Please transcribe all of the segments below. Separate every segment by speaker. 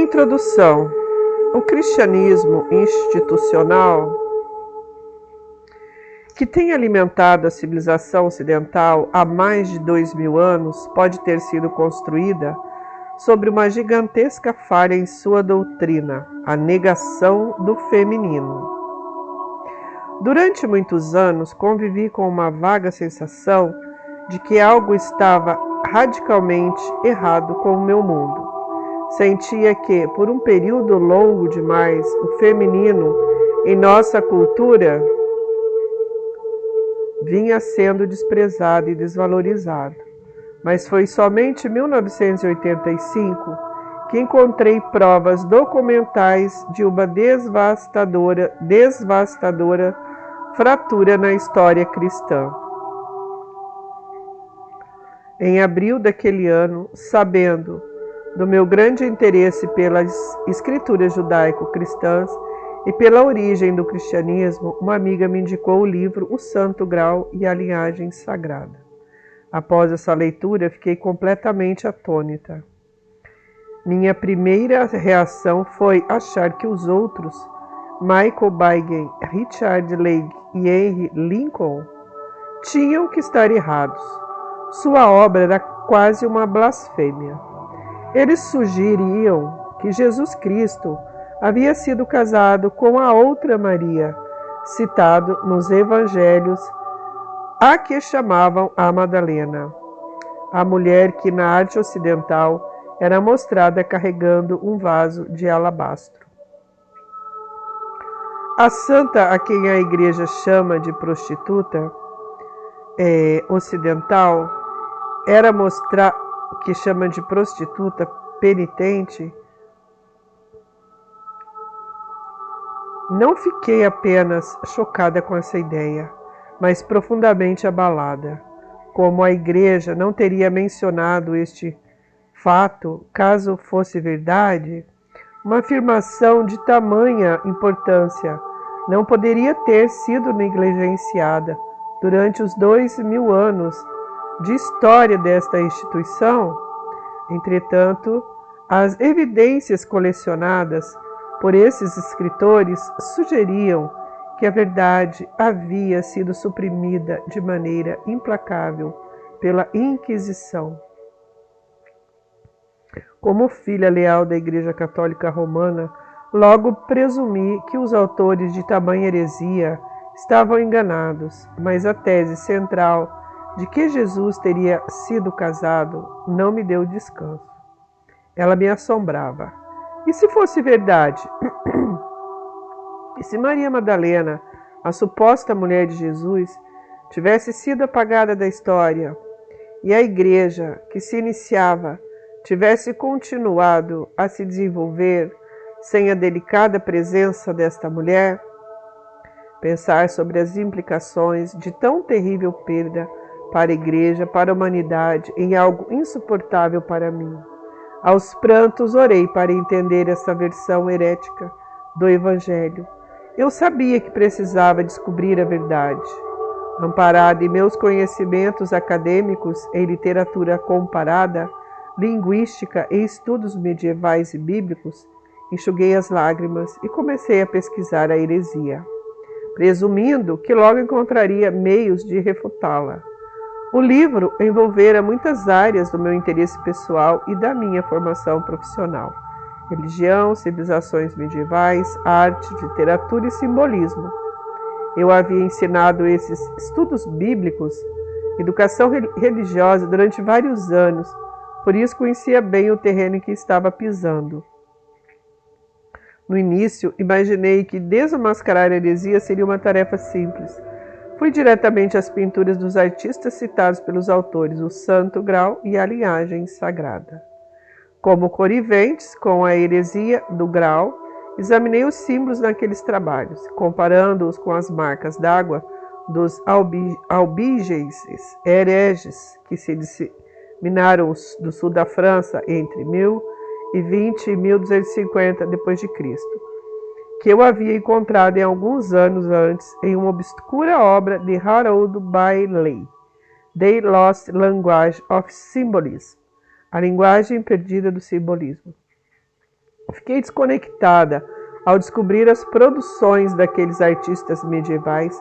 Speaker 1: Introdução. O cristianismo institucional, que tem alimentado a civilização ocidental há mais de 2000 anos, pode ter sido construída sobre uma gigantesca falha em sua doutrina, a negação do feminino. Durante muitos anos, convivi com uma vaga sensação de que algo estava radicalmente errado com o meu mundo. Sentia que, por um período longo demais, o feminino em nossa cultura vinha sendo desprezado e desvalorizado. Mas foi somente em 1985 que encontrei provas documentais de uma devastadora fratura na história cristã. Em abril daquele ano, sabendo do meu grande interesse pelas escrituras judaico-cristãs e pela origem do cristianismo, uma amiga me indicou o livro O Santo Grau e a Linhagem Sagrada. Após essa leitura, fiquei completamente atônita. Minha primeira reação foi achar que os outros, Michael Beigen, Richard Legge e Henry Lincoln, tinham que estar errados. Sua obra era quase uma blasfêmia. Eles sugeriam que Jesus Cristo havia sido casado com a outra Maria, citado nos evangelhos, a que chamavam a Madalena, a mulher que na arte ocidental era mostrada carregando um vaso de alabastro. A santa a quem a igreja chama de prostituta ocidental que chama de prostituta penitente. Não fiquei apenas chocada com essa ideia, mas profundamente abalada. Como a igreja não teria mencionado este fato, caso fosse verdade, uma afirmação de tamanha importância não poderia ter sido negligenciada durante os 2000 anos de história desta instituição. Entretanto, as evidências colecionadas por esses escritores sugeriam que a verdade havia sido suprimida de maneira implacável pela Inquisição. Como filha leal da Igreja Católica Romana, logo presumi que os autores de tamanha heresia estavam enganados, mas a tese central de que Jesus teria sido casado não me deu descanso. Ela me assombrava. E se fosse verdade? E se Maria Madalena, a suposta mulher de Jesus, tivesse sido apagada da história e a igreja que se iniciava tivesse continuado a se desenvolver sem a delicada presença desta mulher? Pensar sobre as implicações de tão terrível perda para a igreja, para a humanidade, em algo insuportável para mim. Aos prantos orei para entender essa versão herética do Evangelho. Eu sabia que precisava descobrir a verdade. Amparada em meus conhecimentos acadêmicos em literatura comparada, linguística e estudos medievais e bíblicos, enxuguei as lágrimas e comecei a pesquisar a heresia, presumindo que logo encontraria meios de refutá-la. O livro envolvera muitas áreas do meu interesse pessoal e da minha formação profissional: religião, civilizações medievais, arte, literatura e simbolismo. Eu havia ensinado esses estudos bíblicos, educação religiosa durante vários anos, por isso conhecia bem o terreno em que estava pisando. No início, imaginei que desmascarar a heresia seria uma tarefa simples. Fui diretamente às pinturas dos artistas citados pelos autores, O Santo Grau e a Linhagem Sagrada. Como coniventes com a heresia do Grau, examinei os símbolos naqueles trabalhos, comparando-os com as marcas d'água dos albiges hereges que se disseminaram do sul da França entre 1020 e 1250 d.C., que eu havia encontrado em alguns anos antes em uma obscura obra de Harold Bailey, The Lost Language of Symbolism, a linguagem perdida do simbolismo. Fiquei desconectada ao descobrir as produções daqueles artistas medievais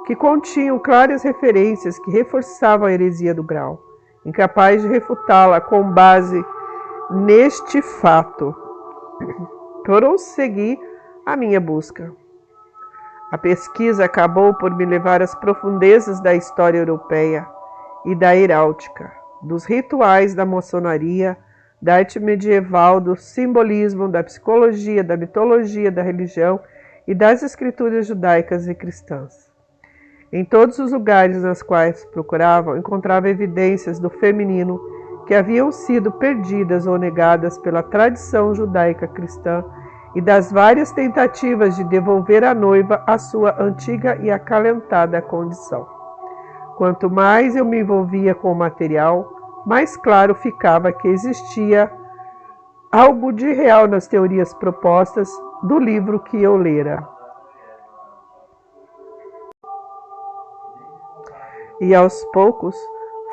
Speaker 1: que continham claras referências que reforçavam a heresia do grau, incapaz de refutá-la com base neste fato. Prossegui a minha busca. A pesquisa acabou por me levar às profundezas da história europeia e da heráldica, dos rituais da maçonaria, da arte medieval, do simbolismo, da psicologia, da mitologia, da religião e das escrituras judaicas e cristãs. Em todos os lugares nas quais procurava, encontrava evidências do feminino que haviam sido perdidas ou negadas pela tradição judaica cristã e das várias tentativas de devolver a noiva à sua antiga e acalentada condição. Quanto mais eu me envolvia com o material, mais claro ficava que existia algo de real nas teorias propostas do livro que eu lera. E aos poucos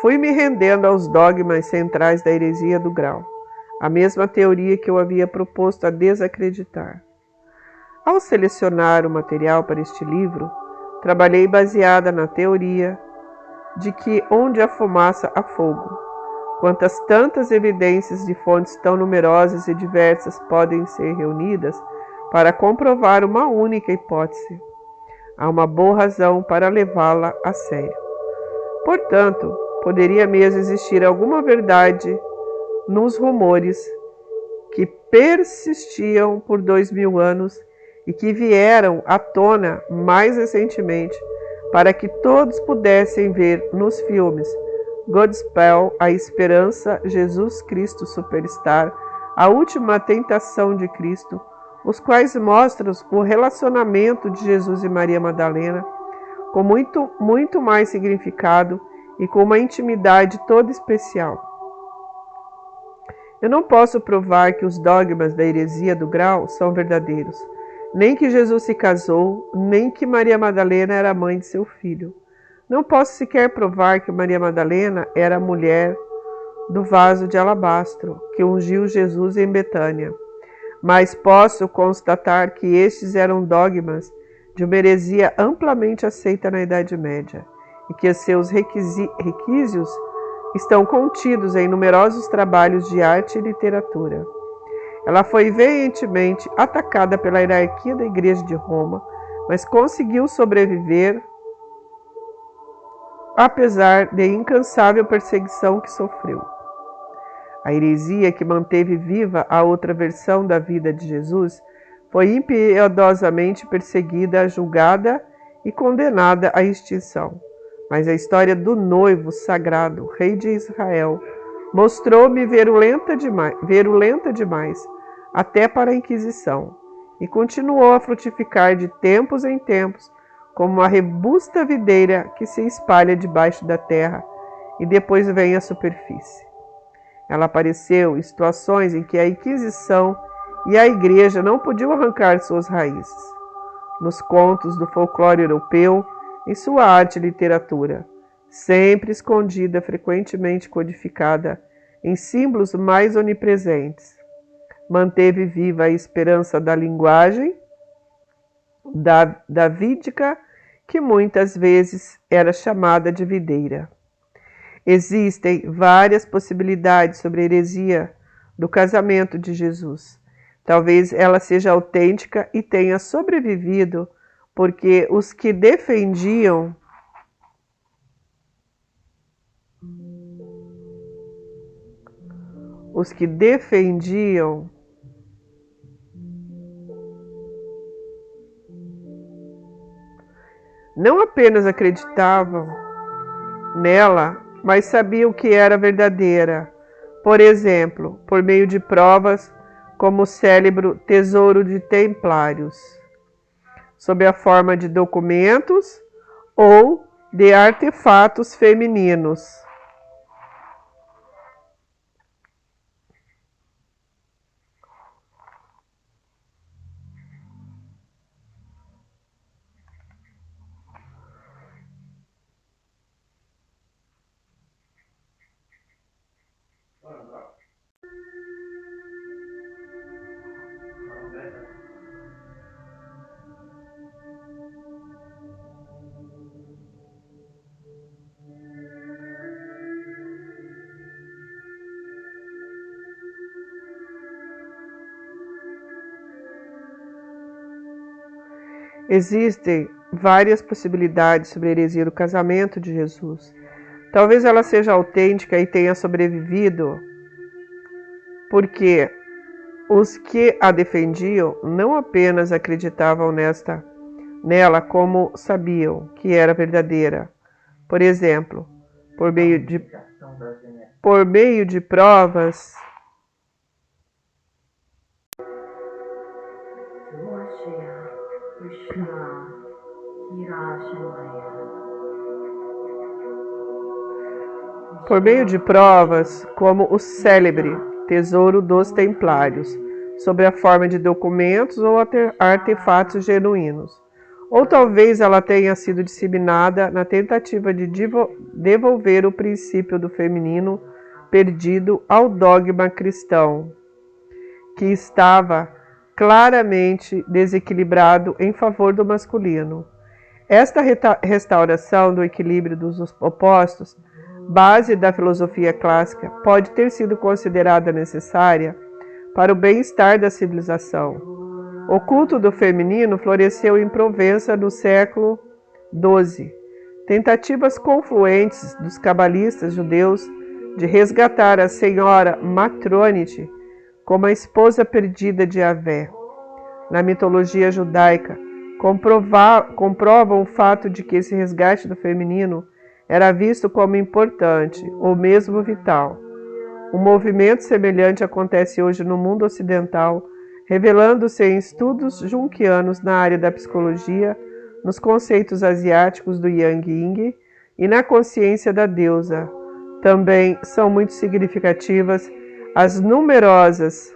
Speaker 1: fui me rendendo aos dogmas centrais da heresia do grau, a mesma teoria que eu havia proposto a desacreditar. Ao selecionar o material para este livro, trabalhei baseada na teoria de que onde há fumaça há fogo. Quantas tantas evidências de fontes tão numerosas e diversas podem ser reunidas para comprovar uma única hipótese? Há uma boa razão para levá-la a sério. Portanto, poderia mesmo existir alguma verdade nos rumores que persistiam por 2000 anos e que vieram à tona mais recentemente para que todos pudessem ver nos filmes Godspell, A Esperança, Jesus Cristo Superstar, A Última Tentação de Cristo, os quais mostram o relacionamento de Jesus e Maria Madalena com muito mais significado e com uma intimidade toda especial. Eu não posso provar que os dogmas da heresia do grau são verdadeiros, nem que Jesus se casou, nem que Maria Madalena era mãe de seu filho. Não posso sequer provar que Maria Madalena era a mulher do vaso de alabastro que ungiu Jesus em Betânia, mas posso constatar que estes eram dogmas de uma heresia amplamente aceita na Idade Média e que os seus requisitos estão contidos em numerosos trabalhos de arte e literatura. Ela foi veementemente atacada pela hierarquia da Igreja de Roma, mas conseguiu sobreviver apesar de incansável perseguição que sofreu. A heresia que manteve viva a outra versão da vida de Jesus foi impiedosamente perseguida, julgada e condenada à extinção. Mas a história do noivo sagrado, rei de Israel, mostrou-me virulenta demais, até para a Inquisição, e continuou a frutificar de tempos em tempos, como uma robusta videira que se espalha debaixo da terra e depois vem à superfície. Ela apareceu em situações em que a Inquisição e a Igreja não podiam arrancar suas raízes. Nos contos do folclore europeu, em sua arte e literatura, sempre escondida, frequentemente codificada em símbolos mais onipresentes. Manteve viva a esperança da linguagem davídica, que muitas vezes era chamada de videira. Existem várias possibilidades sobre a heresia do casamento de Jesus. Talvez ela seja autêntica e tenha sobrevivido porque os que defendiam não apenas acreditavam nela, mas sabiam que era verdadeira. Por exemplo, por meio de provas como o célebre Tesouro de Templários, sob a forma de documentos ou de artefatos femininos. Existem várias possibilidades sobre a heresia do casamento de Jesus. Talvez ela seja autêntica e tenha sobrevivido porque os que a defendiam não apenas acreditavam nela como sabiam que era verdadeira. Por exemplo, por meio de provas como o célebre Tesouro dos Templários, sob a forma de documentos ou artefatos genuínos. Ou talvez ela tenha sido disseminada na tentativa de devolver o princípio do feminino perdido ao dogma cristão, que estava claramente desequilibrado em favor do masculino. Esta restauração do equilíbrio dos opostos, base da filosofia clássica, pode ter sido considerada necessária para o bem-estar da civilização. O culto do feminino floresceu em Provença no século XII. Tentativas confluentes dos cabalistas judeus de resgatar a senhora Matronite como a esposa perdida de Yahvé. Na mitologia judaica, comprovam o fato de que esse resgate do feminino era visto como importante, ou mesmo vital. Um movimento semelhante acontece hoje no mundo ocidental, revelando-se em estudos junquianos na área da psicologia, nos conceitos asiáticos do Yang Ying e na consciência da deusa. Também são muito significativas as numerosas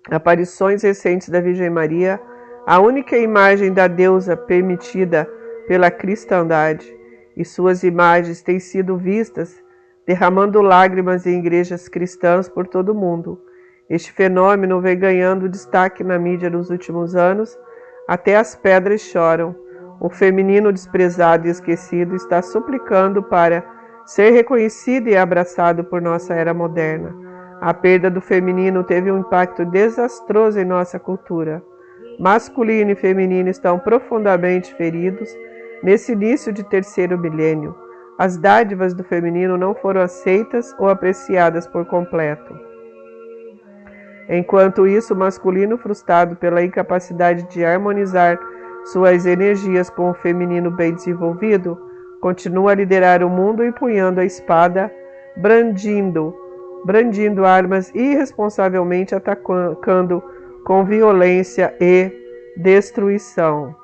Speaker 1: aparições recentes da Virgem Maria, a única imagem da deusa permitida pela cristandade, e suas imagens têm sido vistas derramando lágrimas em igrejas cristãs por todo o mundo. Este fenômeno vem ganhando destaque na mídia nos últimos anos. Até as pedras choram. O feminino desprezado e esquecido está suplicando para ser reconhecido e abraçado por nossa era moderna. A perda do feminino teve um impacto desastroso em nossa cultura. Masculino e feminino estão profundamente feridos nesse início de terceiro milênio. As dádivas do feminino não foram aceitas ou apreciadas por completo. Enquanto isso, o masculino, frustrado pela incapacidade de harmonizar suas energias com o feminino bem desenvolvido, continua a liderar o mundo empunhando a espada, brandindo armas e irresponsavelmente atacando com violência e destruição.